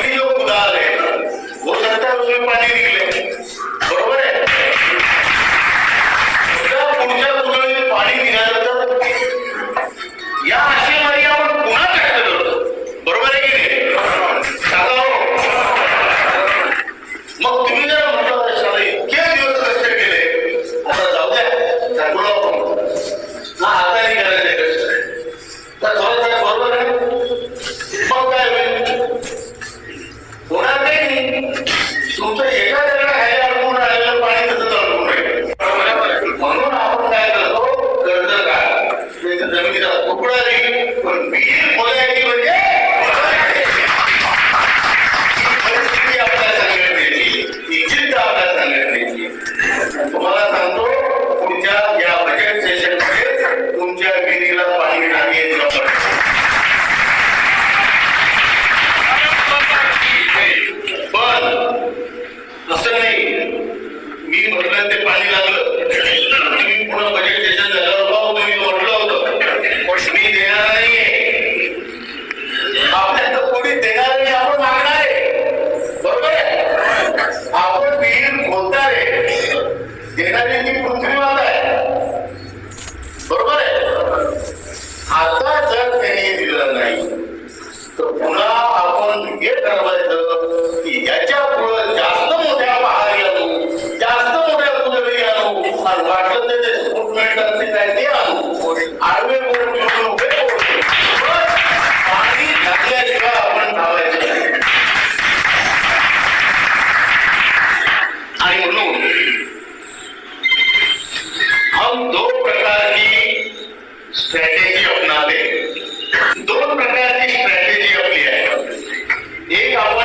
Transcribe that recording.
अभी जो कुदाल है हो सकता है उसमें पानी निकले, बरोबर आहे. पुढच्या कुदळीत पाणी निघालं तर या आशेमध्ये आपण पुन्हा कष्ट करतो, बरोबर आहे की नाही? सांगा हो. मग तुम्ही जर म्हटलं शाळा इतके दिवस कष्ट केले, आता जाऊ द्या दाखवलं हा आता नाही करायचं कष्ट तर थोडं बरोबर आहे. मग काय होईल? होणार नाही. तुमचं एका जगा खायला अडकून राहिलेलं पाणी तसंच अडकून राहील. म्हणून आपण काय करतो, कर्ज काढ, जमिनीचा तुकडा देईल पण विहीर खोलायची म्हणजे परिस्थिती आपल्या सांगण्यात येते, ही चिंता आपल्या सांगण्यात येते. तुम्हाला सांगतो पुढच्या या बजेट सेशन मध्ये तुमच्या विहिरीला पाणी टाकेल. पण असं नाही मी म्हटलं ते पाणी लागलं, तुम्ही पुन्हा बजेट सेशन झाल्यावर तुम्ही म्हटलं होतं मी देणार नाहीये, आपल्याला कोणी देणार नाही, आपण मागणार आहे, बरोबर आहे. आपण विहीर खोलणार आहे, देणारी ती पृथ्वी माता आहे, बरोबर आहे. आता जर त्यांनी दिलं नाही तर पुन्हा आपण हे